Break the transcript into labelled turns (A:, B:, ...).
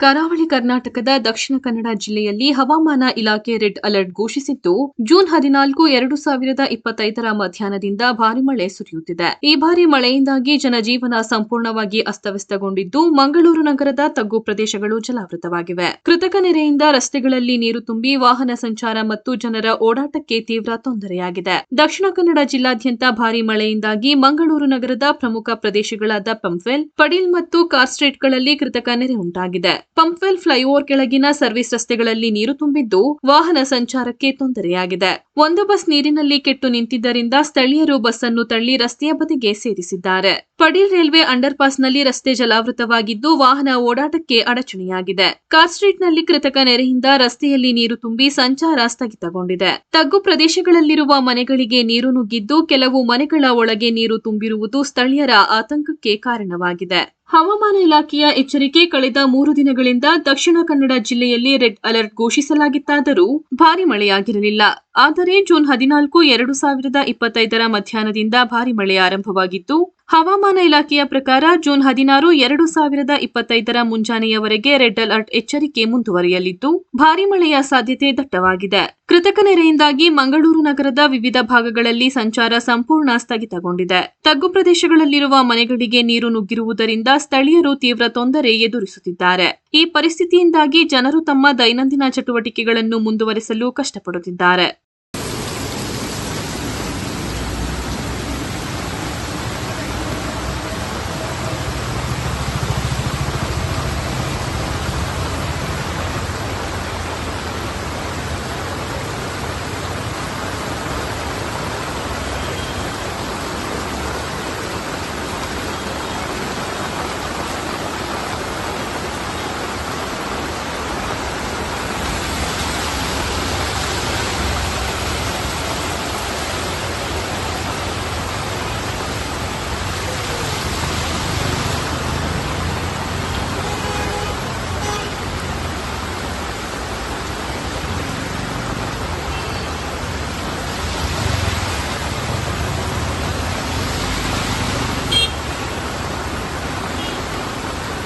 A: ಕರಾವಳಿ ಕರ್ನಾಟಕದ ದಕ್ಷಿಣ ಕನ್ನಡ ಜಿಲ್ಲೆಯಲ್ಲಿ ಹವಾಮಾನ ಇಲಾಖೆ ರೆಡ್ ಅಲರ್ಟ್ ಘೋಷಿಸಿದ್ದು, ಜೂನ್ 14, 2025ರ ಮಧ್ಯಾಹ್ನದಿಂದ ಭಾರಿ ಮಳೆ ಸುರಿಯುತ್ತಿದೆ. ಈ ಭಾರಿ ಮಳೆಯಿಂದಾಗಿ ಜನಜೀವನ ಸಂಪೂರ್ಣವಾಗಿ ಅಸ್ತವ್ಯಸ್ತಗೊಂಡಿದ್ದು, ಮಂಗಳೂರು ನಗರದ ತಗ್ಗು ಪ್ರದೇಶಗಳು ಜಲಾವೃತವಾಗಿವೆ. ಕೃತಕ ನೆರೆಯಿಂದ ರಸ್ತೆಗಳಲ್ಲಿ ನೀರು ತುಂಬಿ ವಾಹನ ಸಂಚಾರ ಮತ್ತು ಜನರ ಓಡಾಟಕ್ಕೆ ತೀವ್ರ ತೊಂದರೆಯಾಗಿದೆ. ದಕ್ಷಿಣ ಕನ್ನಡ ಜಿಲ್ಲಾದ್ಯಂತ ಭಾರಿ ಮಳೆಯಿಂದಾಗಿ ಮಂಗಳೂರು ನಗರದ ಪ್ರಮುಖ ಪ್ರದೇಶಗಳಾದ ಪಂಪ್ವೆಲ್, ಪಡೀಲ್ ಮತ್ತು ಕಾರ್ ಸ್ಟ್ರೀಟ್ಗಳಲ್ಲಿ ಕೃತಕ ನೆರೆ ಉಂಟಾಗಿದೆ. ಪಂಪ್ವೆಲ್ ಫ್ಲೈಓವರ್ ಕೆಳಗಿನ ಸರ್ವಿಸ್ ರಸ್ತೆಗಳಲ್ಲಿ ನೀರು ತುಂಬಿದ್ದು, ವಾಹನ ಸಂಚಾರಕ್ಕೆ ತೊಂದರೆಯಾಗಿದೆ. ಒಂದು ಬಸ್ ನೀರಿನಲ್ಲಿ ಕೆಟ್ಟು ನಿಂತಿದ್ದರಿಂದ ಸ್ಥಳೀಯರು ಬಸ್ ಅನ್ನು ತಳ್ಳಿ ರಸ್ತೆಯ ಬದಿಗೆ ಸೇರಿಸಿದ್ದಾರೆ. ಪಡೀಲ್ ರೈಲ್ವೆ ಅಂಡರ್ ಪಾಸ್ನಲ್ಲಿ ರಸ್ತೆ ಜಲಾವೃತವಾಗಿದ್ದು, ವಾಹನ ಓಡಾಟಕ್ಕೆ ಅಡಚಣೆಯಾಗಿದೆ. ಕಾರ್ ಸ್ಟ್ರೀಟ್ನಲ್ಲಿ ಕೃತಕ ನೆರೆಯಿಂದ ರಸ್ತೆಯಲ್ಲಿ ನೀರು ತುಂಬಿ ಸಂಚಾರ ಸ್ಥಗಿತಗೊಂಡಿದೆ. ತಗ್ಗು ಪ್ರದೇಶಗಳಲ್ಲಿರುವ ಮನೆಗಳಿಗೆ ನೀರು ನುಗ್ಗಿದ್ದು, ಕೆಲವು ಮನೆಗಳ ಒಳಗೆ ನೀರು ತುಂಬಿರುವುದು ಸ್ಥಳೀಯರ ಆತಂಕಕ್ಕೆ ಕಾರಣವಾಗಿದೆ. ಹವಾಮಾನ ಇಲಾಖೆಯ ಎಚ್ಚರಿಕೆ: ಕಳೆದ 3 ದಿನಗಳಿಂದ ದಕ್ಷಿಣ ಕನ್ನಡ ಜಿಲ್ಲೆಯಲ್ಲಿ ರೆಡ್ ಅಲರ್ಟ್ ಘೋಷಿಸಲಾಗಿತ್ತಾದರೂ ಭಾರಿ ಮಳೆಯಾಗಿರಲಿಲ್ಲ. ಆದರೆ ಜೂನ್ 14, 2025ರ ಮಧ್ಯಾಹ್ನದಿಂದ ಭಾರಿ ಮಳೆ ಆರಂಭವಾಗಿದ್ದು, ಹವಾಮಾನ ಇಲಾಖೆಯ ಪ್ರಕಾರ ಜೂನ್ 16, 2025ರ ಮುಂಜಾನೆಯವರೆಗೆ ರೆಡ್ ಅಲರ್ಟ್ ಎಚ್ಚರಿಕೆ ಮುಂದುವರಿಯಲಿದ್ದು, ಭಾರಿ ಮಳೆಯ ಸಾಧ್ಯತೆ ದಟ್ಟವಾಗಿದೆ. ಕೃತಕ ನೆರೆಯಿಂದಾಗಿ ಮಂಗಳೂರು ನಗರದ ವಿವಿಧ ಭಾಗಗಳಲ್ಲಿ ಸಂಚಾರ ಸಂಪೂರ್ಣ ಸ್ಥಗಿತಗೊಂಡಿದೆ. ತಗ್ಗು ಪ್ರದೇಶಗಳಲ್ಲಿರುವ ಮನೆಗಳಿಗೆ ನೀರು ನುಗ್ಗಿರುವುದರಿಂದ ಸ್ಥಳೀಯರು ತೀವ್ರ ತೊಂದರೆ ಎದುರಿಸುತ್ತಿದ್ದಾರೆ. ಈ ಪರಿಸ್ಥಿತಿಯಿಂದಾಗಿ ಜನರು ತಮ್ಮ ದೈನಂದಿನ ಚಟುವಟಿಕೆಗಳನ್ನು ಮುಂದುವರೆಸಲು ಕಷ್ಟಪಡುತ್ತಿದ್ದಾರೆ.